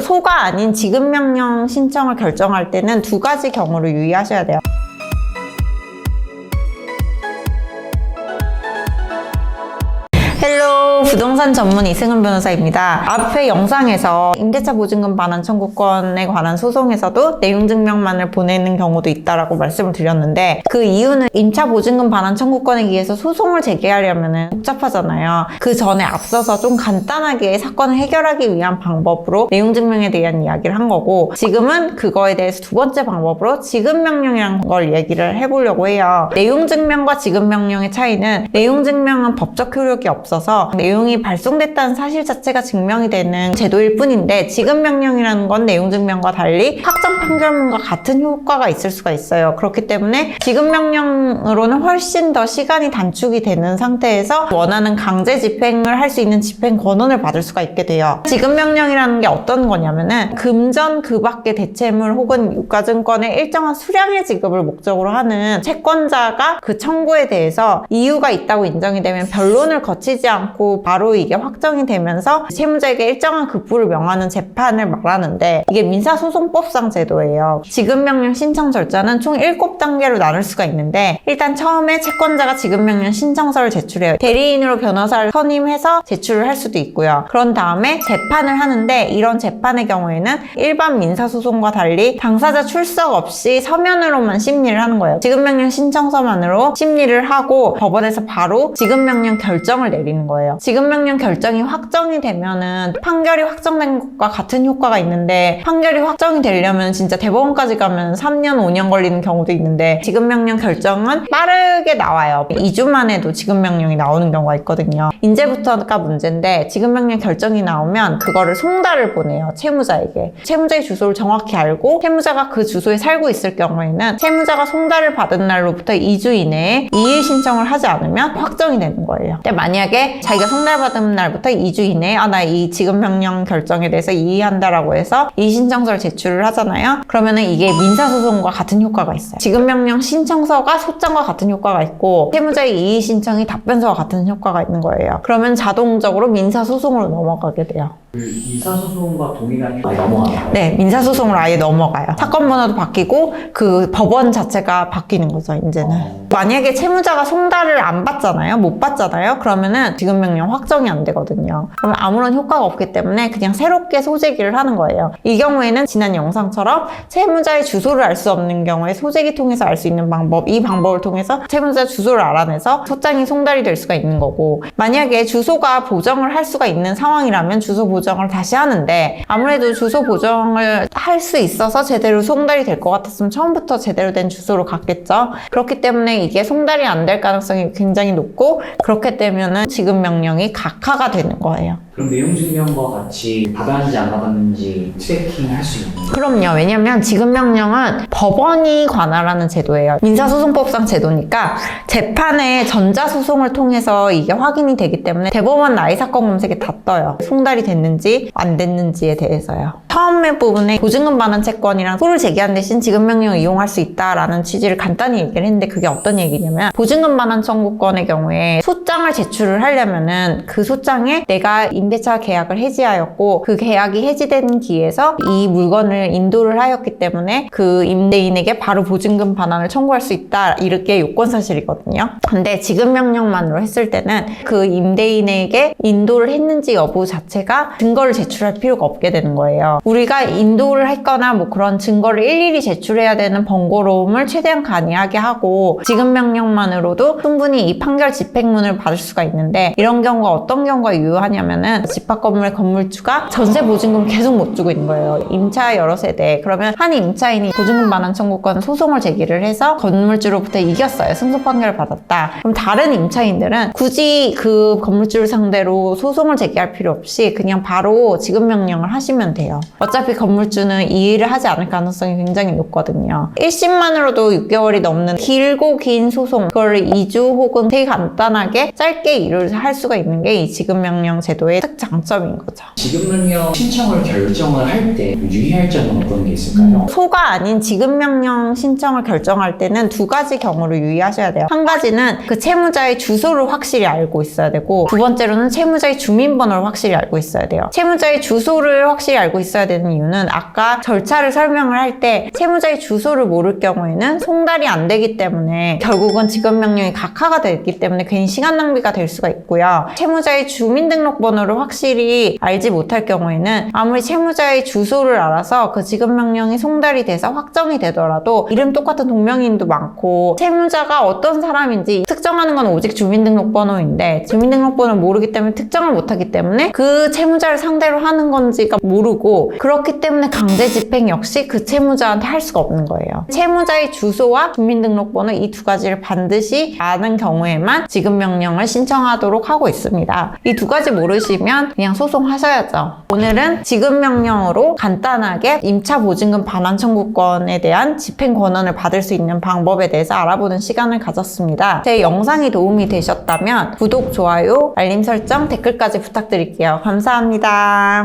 소가 아닌 지급명령 신청을 결정할 때는 두 가지 경우를 유의하셔야 돼요. 헬로, 부동산 전문 이승은 변호사입니다. 앞의 영상에서 임대차 보증금 반환 청구권에 관한 소송에서도 내용 증명만을 보내는 경우도 있다라고 말씀을 드렸는데, 그 이유는 임차 보증금 반환 청구권에 의해서 소송을 제기하려면 복잡하잖아요. 그 전에 앞서서 좀 간단하게 사건을 해결하기 위한 방법으로 내용 증명에 대한 이야기를 한 거고, 지금은 그거에 대해서 두 번째 방법으로 지급명령이라는 걸 얘기를 해보려고 해요. 내용 증명과 지급명령의 차이는, 내용 증명은 법적 효력이 없어서 내용이 발송됐다는 사실 자체가 증명이 되는 제도일 뿐인데, 지급명령이라는 건 내용 증명과 달리 확정 판결문과 같은 효과가 있을 수가 있어요. 그렇기 때문에 지급명령으로는 훨씬 더 시간이 단축이 되는 상태에서 원하는 강제 집행을 할 수 있는 집행 권한을 받을 수가 있게 돼요. 지급명령이라는 게 어떤 거냐면은 금전 그 밖의 대체물 혹은 유가증권의 일정한 수량의 지급을 목적으로 하는 채권자가 그 청구에 대해서 이유가 있다고 인정이 되면 변론을 거치지 않고 바로 이게 확정이 되면서 채무자에게 일정한 급부를 명하는 재판을 말하는데, 이게 민사소송법상 제도예요. 지급명령 신청 절차는 총 7단계로 나눌 수가 있는데, 일단 처음에 채권자가 지급명령 신청서를 제출해요. 대리인으로 변호사를 선임해서 제출을 할 수도 있고요. 그런 다음에 재판을 하는데, 이런 재판의 경우에는 일반 민사소송과 달리 당사자 출석 없이 서면으로만 심리를 하는 거예요. 지급명령 신청서만으로 심리를 하고 법원에서 바로 지급명령 결정을 내리는 거예요. 지급명령 결정이 확정이 되면은 판결이 확정된 것과 같은 효과가 있는데, 판결이 확정이 되려면 진짜 대법원까지 가면 3년, 5년 걸리는 경우도 있는데, 지급명령 결정은 빠르게 나와요. 2주 만에도 지급명령이 나오는 경우가 있거든요. 이제부터가 문제인데, 지급명령 결정이 나오면 그거를 송달을 보내요. 채무자에게. 채무자의 주소를 정확히 알고 채무자가 그 주소에 살고 있을 경우에는 채무자가 송달을 받은 날로부터 2주 이내에 이의 신청을 하지 않으면 확정이 되는 거예요. 근데 만약에 자기가 송달받은 날부터 2주 이내에 나 이 지급명령 결정에 대해서 이의한다라고 해서 이의 신청서를 제출을 하잖아요. 그러면은 이게 민사소송과 같은 효과가 있어요. 지급명령 신청서가 소장과 같은 효과가 있고, 채무자의 이의 신청이 답변서와 같은 효과가 있는 거예요. 그러면 자동적으로 민사소송으로 넘어가게 돼요. 민사소송과 동일하게 넘어가요? 네, 민사소송으로 아예 넘어가요. 사건 번호도 바뀌고 그 법원 자체가 바뀌는 거죠, 이제는. 만약에 채무자가 송달을 안 받잖아요, 못 받잖아요. 그러면은 지급명령 확정이 안 되거든요. 그러면 아무런 효과가 없기 때문에 그냥 새롭게 소재기를 하는 거예요. 이 경우에는 지난 영상처럼 채무자의 주소를 알 수 없는 경우에 소재기 통해서 알 수 있는 방법, 이 방법을 통해서 채무자 주소를 알아내서 소장이 송달이 될 수가 있는 거고, 만약에 주소가 보정을 할 수가 있는 상황이라면 주소 보정을 다시 하는데, 아무래도 주소 보정을 할 수 있어서 제대로 송달이 될 것 같았으면 처음부터 제대로 된 주소로 갔겠죠. 그렇기 때문에 이게 송달이 안 될 가능성이 굉장히 높고, 그렇게 되면은 지급명령이 각하가 되는 거예요. 그럼 내용 증명과 같이 받았는지 안 받았는지 트래킹 할 수 있는 거예요? 그럼요. 왜냐면 지급명령은 법원이 관할하는 제도예요. 민사소송법상 제도니까 재판의 전자소송을 통해서 이게 확인이 되기 때문에 대법원 나이사건 검색에 다 떠요. 송달이 됐는지 안 됐는지에 대해서요. 처음에 부분에 보증금 반환 채권이랑 소를 제기한 대신 지급명령을 이용할 수 있다라는 취지를 간단히 얘기를 했는데, 그게 어떤 얘기냐면, 보증금 반환 청구권의 경우에 소장을 제출을 하려면은 그 소장에 내가 임대차 계약을 해지하였고 그 계약이 해지된 기에서 이 물건을 인도를 하였기 때문에 그 임대인에게 바로 보증금 반환을 청구할 수 있다, 이렇게 요건사실이거든요. 근데 지급명령만으로 했을 때는 그 임대인에게 인도를 했는지 여부 자체가 증거를 제출할 필요가 없게 되는 거예요. 우리가 인도를 했거나 뭐 그런 증거를 일일이 제출해야 되는 번거로움을 최대한 간이하게 하고, 지급명령만으로도 충분히 이 판결 집행문을 받을 수가 있는데, 이런 경우가 어떤 경우가 유효하냐면은, 집합건물의 건물주가 전세 보증금을 계속 못 주고 있는 거예요. 임차 여러 세대. 그러면 한 임차인이 보증금 반환 청구권 소송을 제기를 해서 건물주로부터 이겼어요. 승소 판결을 받았다. 그럼 다른 임차인들은 굳이 그 건물주를 상대로 소송을 제기할 필요 없이 그냥 바로 지급명령을 하시면 돼요. 어차피 건물주는 이의를 하지 않을 가능성이 굉장히 높거든요. 1심만으로도 6개월이 넘는 길고 긴 소송, 그걸 2주 혹은 되게 간단하게 짧게 일을 할 수가 있는 게 이 지급명령 제도의 장점인 거죠. 지급명령 신청을 결정을 할 때 유의할 점은 어떤 게 있을까요? 소가 아닌 지급명령 신청을 결정할 때는 두 가지 경우를 유의하셔야 돼요. 한 가지는 그 채무자의 주소를 확실히 알고 있어야 되고, 두 번째로는 채무자의 주민번호를 확실히 알고 있어야 돼요. 채무자의 주소를 확실히 알고 있어야 있어야 되는 이유는 아까 절차를 설명을 할 때 채무자의 주소를 모를 경우에는 송달이 안 되기 때문에 결국은 지급명령이 각하가 되기 때문에 괜히 시간 낭비가 될 수가 있고요. 채무자의 주민등록번호를 확실히 알지 못할 경우에는 아무리 채무자의 주소를 알아서 그 지급명령이 송달이 돼서 확정이 되더라도 이름 똑같은 동명이인도 많고 채무자가 어떤 사람인지 특정하는 건 오직 주민등록번호인데 주민등록번호를 모르기 때문에 특정을 못하기 때문에 그 채무자를 상대로 하는 건지가 모르고 그렇기 때문에 강제집행 역시 그 채무자한테 할 수가 없는 거예요. 채무자의 주소와 주민등록번호 이 두 가지를 반드시 아는 경우에만 지급명령을 신청하도록 하고 있습니다. 이 두 가지 모르시면 그냥 소송하셔야죠. 오늘은 지급명령으로 간단하게 임차보증금 반환 청구권에 대한 집행 권한을 받을 수 있는 방법에 대해서 알아보는 시간을 가졌습니다. 제 영상이 도움이 되셨다면 구독, 좋아요, 알림 설정, 댓글까지 부탁드릴게요. 감사합니다.